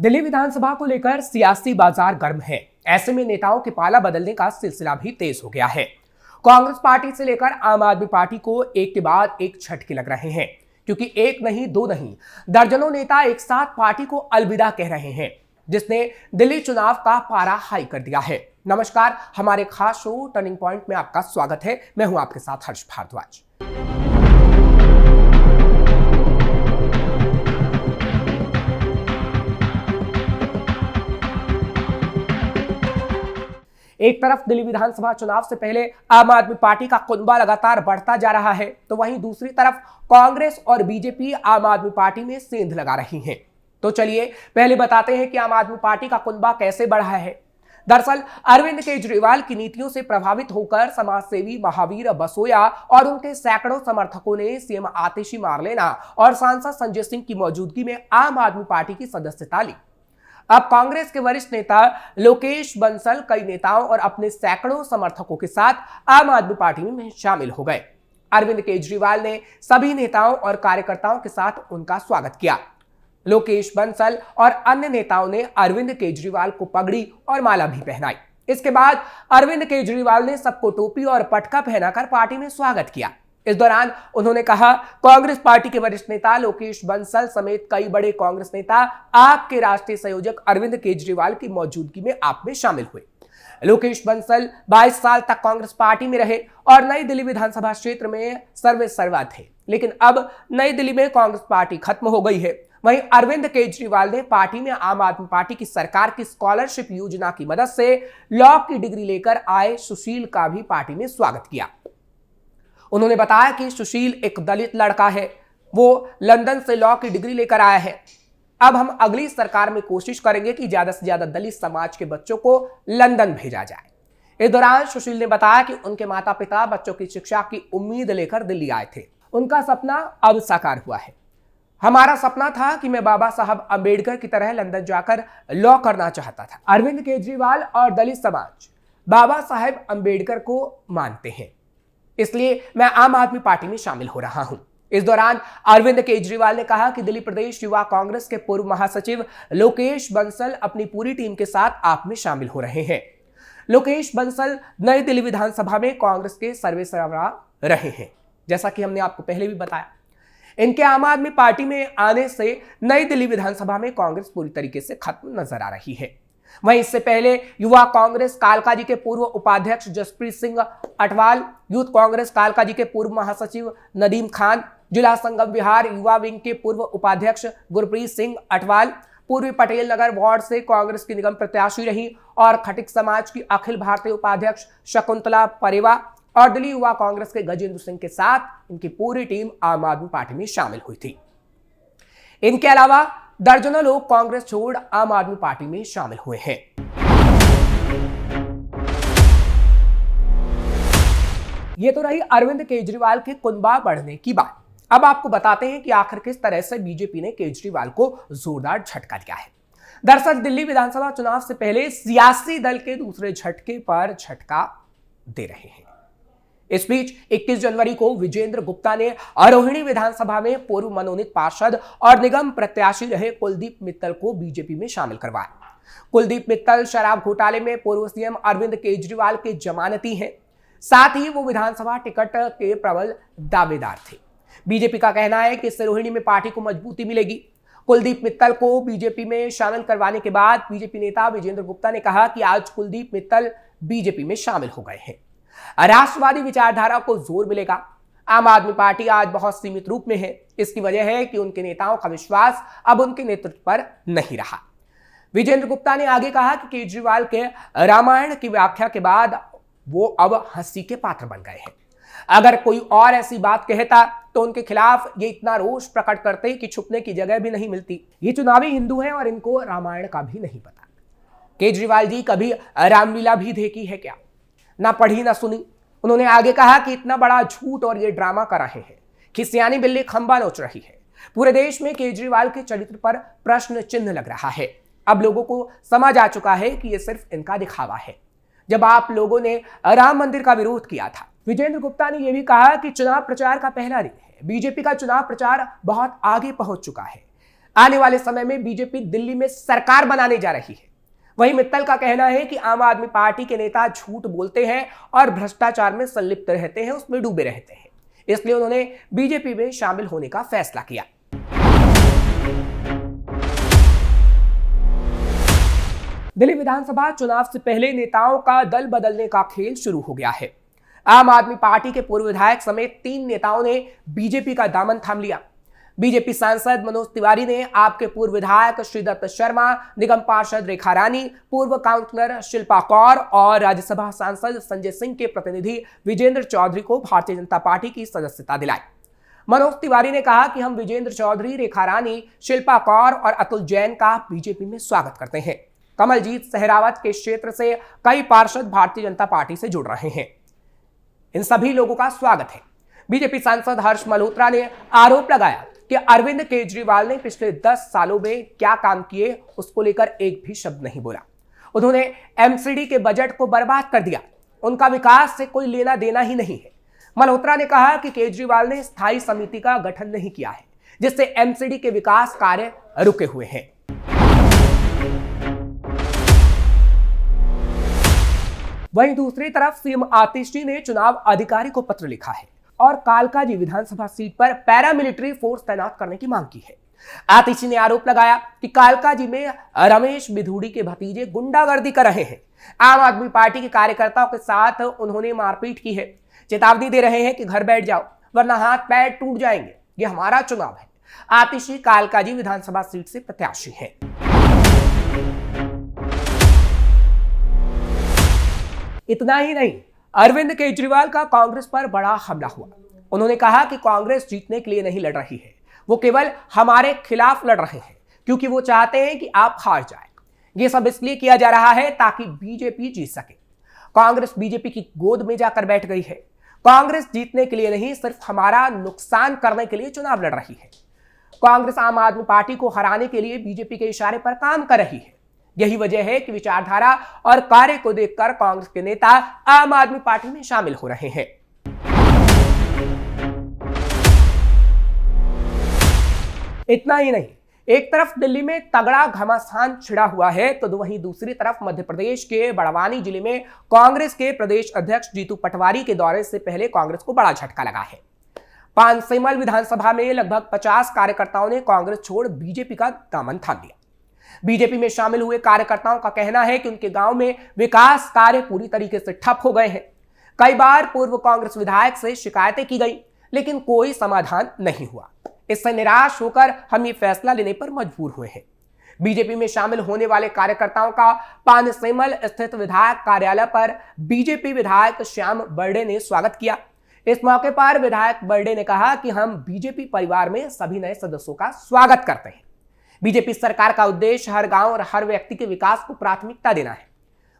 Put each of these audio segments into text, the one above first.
दिल्ली विधानसभा को लेकर सियासी बाजार गर्म है। ऐसे में नेताओं के पाला बदलने का सिलसिला भी तेज हो गया है। कांग्रेस पार्टी से लेकर आम आदमी पार्टी को एक के बाद एक झटके लग रहे हैं, क्योंकि एक नहीं दो नहीं दर्जनों नेता एक साथ पार्टी को अलविदा कह रहे हैं, जिसने दिल्ली चुनाव का पारा हाई कर दिया है। नमस्कार, हमारे खास शो टर्निंग पॉइंट में आपका स्वागत है। मैं हूं आपके साथ हर्ष भारद्वाज। एक तरफ दिल्ली विधानसभा चुनाव से पहले आम आदमी पार्टी का कुनबा लगातार बढ़ता जा रहा है, तो वहीं दूसरी तरफ कांग्रेस और बीजेपी आम आदमी पार्टी में सेंध लगा रही हैं। तो चलिए पहले बताते हैं कि आम आदमी पार्टी का कुनबा कैसे बढ़ा है। दरअसल अरविंद केजरीवाल की नीतियों से प्रभावित होकर समाजसेवी महावीर बसोया और उनके सैकड़ों समर्थकों ने सीएम आतिशी मारलेना और सांसद संजय सिंह की मौजूदगी में आम आदमी पार्टी की सदस्यता ली। अब कांग्रेस के वरिष्ठ नेता लोकेश बंसल कई नेताओं और अपने सैकड़ों समर्थकों के साथ आम आदमी पार्टी में शामिल हो गए। अरविंद केजरीवाल ने सभी नेताओं और कार्यकर्ताओं के साथ उनका स्वागत किया। लोकेश बंसल और अन्य नेताओं ने अरविंद केजरीवाल को पगड़ी और माला भी पहनाई। इसके बाद अरविंद केजरीवाल ने सबको टोपी और पटका पहनाकर पार्टी में स्वागत किया। इस दौरान उन्होंने कहा, कांग्रेस पार्टी के वरिष्ठ नेता लोकेश बंसल समेत कई बड़े कांग्रेस नेता आपके राष्ट्रीय संयोजक अरविंद केजरीवाल की मौजूदगी में आप में शामिल हुए। लोकेश बंसल 22 साल तक कांग्रेस पार्टी में रहे और नई दिल्ली विधानसभा क्षेत्र में सर्वेसर्वा थे, लेकिन अब नई दिल्ली में कांग्रेस पार्टी खत्म हो गई है। वहीं अरविंद केजरीवाल ने पार्टी में आम आदमी पार्टी की सरकार की स्कॉलरशिप योजना की मदद से लॉ की डिग्री लेकर आए सुशील का भी पार्टी में स्वागत किया। उन्होंने बताया कि सुशील एक दलित लड़का है, वो लंदन से लॉ की डिग्री लेकर आया है। अब हम अगली सरकार में कोशिश करेंगे कि ज्यादा से ज्यादा दलित समाज के बच्चों को लंदन भेजा जाए। इस दौरान सुशील ने बताया कि उनके माता पिता बच्चों की शिक्षा की उम्मीद लेकर दिल्ली आए थे। उनका सपना अब साकार हुआ है। हमारा सपना था कि मैं बाबा साहब अंबेडकर की तरह लंदन जाकर लॉ करना चाहता था। अरविंद केजरीवाल और दलित समाज बाबा साहब अंबेडकर को मानते हैं, इसलिए मैं आम आदमी पार्टी में शामिल हो रहा हूं। इस दौरान अरविंद केजरीवाल ने कहा कि दिल्ली प्रदेश युवा कांग्रेस के पूर्व महासचिव लोकेश बंसल अपनी पूरी टीम के साथ आप में शामिल हो रहे हैं। लोकेश बंसल नई दिल्ली विधानसभा में कांग्रेस के सर्वेसर्वा रहे हैं, जैसा कि हमने आपको पहले भी बताया। इनके आम आदमी पार्टी में आने से नई दिल्ली विधानसभा में कांग्रेस पूरी तरीके से खत्म नजर आ रही है। वहीं इससे पहले युवा कांग्रेस कालका जी के पूर्व उपाध्यक्ष जसप्रीत सिंह अटवाल, यूथ कांग्रेस कालका जी के पूर्व महासचिव नदीम खान, जिला संगम विहार युवा विंग के पूर्व उपाध्यक्ष गुरप्रीत सिंह अटवाल, पूर्वी पटेल नगर वार्ड से कांग्रेस की निगम प्रत्याशी रही और खटिक समाज की अखिल भारतीय उपाध्यक्ष शकुंतला परेवा और दिल्ली युवा कांग्रेस के गजेंद्र सिंह के साथ इनकी पूरी टीम आम आदमी पार्टी में शामिल हुई थी। इनके अलावा दर्जनों लोग कांग्रेस छोड़ आम आदमी पार्टी में शामिल हुए हैं। ये तो रही अरविंद केजरीवाल के कुनबा बढ़ने की बात। अब आपको बताते हैं कि आखिर किस तरह से बीजेपी ने केजरीवाल को जोरदार झटका दिया है। दरअसल दिल्ली विधानसभा चुनाव से पहले सियासी दल के दूसरे झटके पर झटका दे रहे हैं। इस बीच 21 जनवरी को विजेंद्र गुप्ता ने अरोहिणी विधानसभा में पूर्व मनोनीत पार्षद और निगम प्रत्याशी रहे कुलदीप मित्तल को बीजेपी में शामिल करवाया। कुलदीप मित्तल शराब घोटाले में पूर्व सीएम अरविंद केजरीवाल के जमानती हैं, साथ ही वो विधानसभा टिकट के प्रबल दावेदार थे। बीजेपी का कहना है कि इससे रोहिणी में पार्टी को मजबूती मिलेगी। कुलदीप मित्तल को बीजेपी में शामिल करवाने के बाद बीजेपी नेता विजेंद्र गुप्ता ने कहा कि आज कुलदीप मित्तल बीजेपी में शामिल हो गए हैं। राष्ट्रवादी विचारधारा को जोर मिलेगा। आम आदमी पार्टी आज बहुत सीमित रूप में है। इसकी वजह है कि उनके नेताओं का विश्वास अब उनके नेतृत्व पर नहीं रहा। विजेंद्र गुप्ता ने आगे कहा कि केजरीवाल के रामायण की व्याख्या के बाद वो अब हंसी के पात्र बन गए हैं। अगर कोई और ऐसी बात कहता तो उनके खिलाफ ये इतना रोष प्रकट करते कि छुपने की जगह भी नहीं मिलती। ये चुनावी हिंदू हैं और इनको रामायण का भी नहीं पता। केजरीवाल जी कभी रामलीला भी देखी है क्या? ना पढ़ी ना सुनी। उन्होंने आगे कहा कि इतना बड़ा झूठ और ये ड्रामा कर रहे हैं कि सियानी बिल्ली खंबा नोच रही है। पूरे देश में केजरीवाल के चरित्र पर प्रश्न चिन्ह लग रहा है। अब लोगों को समझ आ चुका है कि ये सिर्फ इनका दिखावा है। जब आप लोगों ने राम मंदिर का विरोध किया था, विजेंद्र गुप्ता ने यह भी कहा कि चुनाव प्रचार का पहला दिन है। बीजेपी का चुनाव प्रचार बहुत आगे पहुंच चुका है। आने वाले समय में बीजेपी दिल्ली में सरकार बनाने जा रही है। वहीं मित्तल का कहना है कि आम आदमी पार्टी के नेता झूठ बोलते हैं और भ्रष्टाचार में संलिप्त रहते हैं, उसमें डूबे रहते हैं, इसलिए उन्होंने बीजेपी में शामिल होने का फैसला किया। दिल्ली विधानसभा चुनाव से पहले नेताओं का दल बदलने का खेल शुरू हो गया है। आम आदमी पार्टी के पूर्व विधायक समेत 3 नेताओं ने बीजेपी का दामन थाम लिया। बीजेपी सांसद मनोज तिवारी ने आपके पूर्व विधायक श्रीदत्त शर्मा, निगम पार्षद रेखा रानी, पूर्व काउंसलर शिल्पा कौर और राज्यसभा सांसद संजय सिंह के प्रतिनिधि विजेंद्र चौधरी को भारतीय जनता पार्टी की सदस्यता दिलाई। मनोज तिवारी ने कहा कि हम विजेंद्र चौधरी, रेखा रानी, शिल्पा कौर और अतुल जैन का बीजेपी में स्वागत करते हैं। कमलजीत सहरावत के क्षेत्र से कई पार्षद भारतीय जनता पार्टी से जुड़ रहे हैं। इन सभी लोगों का स्वागत है। बीजेपी सांसद हर्ष मल्होत्रा ने आरोप लगाया कि अरविंद केजरीवाल ने पिछले 10 सालों में क्या काम किए उसको लेकर एक भी शब्द नहीं बोला। उन्होंने एमसीडी के बजट को बर्बाद कर दिया। उनका विकास से कोई लेना देना ही नहीं है। मल्होत्रा ने कहा कि केजरीवाल ने स्थायी समिति का गठन नहीं किया है, जिससे एमसीडी के विकास कार्य रुके हुए हैं। वहीं दूसरी तरफ सीएम आतिशी ने चुनाव अधिकारी को पत्र लिखा है और कालकाजी विधानसभा सीट पर पैरामिलिट्री फोर्स तैनात करने की मांग की है। आतिशी ने आरोप लगाया कि कालकाजी में रमेश बिधूड़ी के भतीजे गुंडागर्दी कर रहे हैं। आम आदमी पार्टी के कार्यकर्ताओं के साथ उन्होंने मारपीट की है। चेतावनी दे रहे हैं कि घर बैठ जाओ वरना हाथ पैर टूट जाएंगे, ये हमारा चुनाव है। आतिशी कालकाजी विधानसभा सीट से प्रत्याशी है। इतना ही नहीं, अरविंद केजरीवाल का कांग्रेस पर बड़ा हमला हुआ। उन्होंने कहा कि कांग्रेस जीतने के लिए नहीं लड़ रही है, वो केवल हमारे खिलाफ लड़ रहे हैं क्योंकि वो चाहते हैं कि आप हार जाएं। ये सब इसलिए किया जा रहा है ताकि बीजेपी जीत सके। कांग्रेस बीजेपी की गोद में जाकर बैठ गई है। कांग्रेस जीतने के लिए नहीं, सिर्फ हमारा नुकसान करने के लिए चुनाव लड़ रही है। कांग्रेस आम आदमी पार्टी को हराने के लिए बीजेपी के इशारे पर काम कर रही है। यही वजह है कि विचारधारा और कार्य को देखकर कांग्रेस के नेता आम आदमी पार्टी में शामिल हो रहे हैं। इतना ही नहीं, एक तरफ दिल्ली में तगड़ा घमासान छिड़ा हुआ है तो वहीं दूसरी तरफ मध्य प्रदेश के बड़वानी जिले में कांग्रेस के प्रदेश अध्यक्ष जीतू पटवारी के दौरे से पहले कांग्रेस को बड़ा झटका लगा है। पानसेमल विधानसभा में लगभग 50 कार्यकर्ताओं ने कांग्रेस छोड़ बीजेपी का दामन थाम लिया। बीजेपी में शामिल हुए कार्यकर्ताओं का कहना है कि उनके गांव में विकास कार्य पूरी तरीके से ठप हो गए हैं। कई बार पूर्व कांग्रेस विधायक से शिकायतें की गई लेकिन कोई समाधान नहीं हुआ। इससे निराश होकर हम ये फैसला लेने पर मजबूर हुए हैं। बीजेपी में शामिल होने वाले कार्यकर्ताओं का पानसेमल स्थित विधायक कार्यालय पर बीजेपी विधायक श्याम बर्डे ने स्वागत किया। इस मौके पर विधायक बर्डे ने कहा कि हम बीजेपी परिवार में सभी नए सदस्यों का स्वागत करते हैं। बीजेपी सरकार का उद्देश्य हर गांव और हर व्यक्ति के विकास को प्राथमिकता देना है।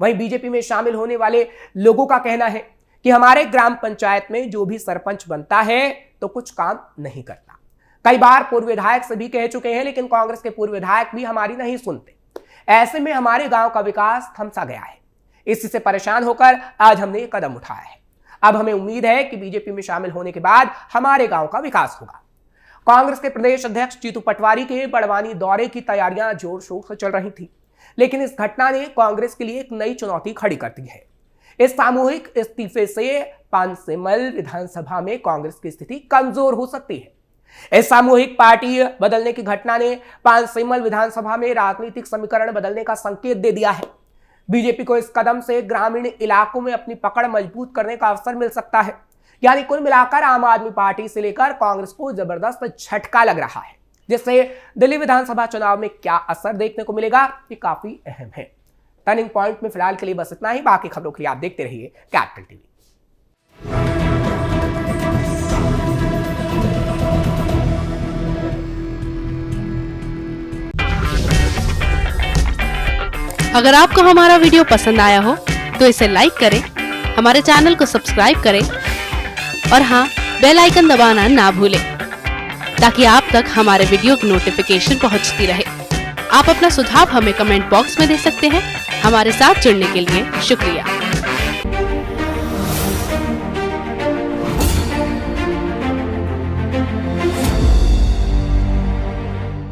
वहीं बीजेपी में शामिल होने वाले लोगों का कहना है कि हमारे ग्राम पंचायत में जो भी सरपंच बनता है तो कुछ काम नहीं करता। कई बार पूर्व विधायक से भी कह चुके हैं लेकिन कांग्रेस के पूर्व विधायक भी हमारी नहीं सुनते। ऐसे में हमारे गांव का विकास थमसा गया है। इसी से परेशान होकर आज हमने ये कदम उठाया है। अब हमें उम्मीद है कि बीजेपी में शामिल होने के बाद हमारे गांव का विकास होगा। कांग्रेस के प्रदेश अध्यक्ष जीतू पटवारी के बड़वानी दौरे की तैयारियां जोर शोर से चल रही थी, लेकिन इस घटना ने कांग्रेस के लिए एक नई चुनौती खड़ी कर दी है। इस सामूहिक इस्तीफे से पानसेमल विधानसभा में कांग्रेस की स्थिति कमजोर हो सकती है। इस सामूहिक पार्टी बदलने की घटना ने पानसेमल विधानसभा में राजनीतिक समीकरण बदलने का संकेत दे दिया है। बीजेपी को इस कदम से ग्रामीण इलाकों में अपनी पकड़ मजबूत करने का अवसर मिल सकता है। यानी कुल मिलाकर आम आदमी पार्टी से लेकर कांग्रेस को जबरदस्त झटका लग रहा है, जिससे दिल्ली विधानसभा चुनाव में क्या असर देखने को मिलेगा ये काफी अहम है। टर्निंग पॉइंट में फिलहाल के लिए बस इतना ही। बाकी खबरों के लिए आप देखते रहिए कैपिटल टीवी। अगर आपको हमारा वीडियो पसंद आया हो तो इसे लाइक करें, हमारे चैनल को सब्सक्राइब करें और हाँ, बेल आइकन दबाना ना भूलें ताकि आप तक हमारे वीडियो की नोटिफिकेशन पहुंचती रहे। आप अपना सुझाव हमें कमेंट बॉक्स में दे सकते हैं। हमारे साथ जुड़ने के लिए शुक्रिया।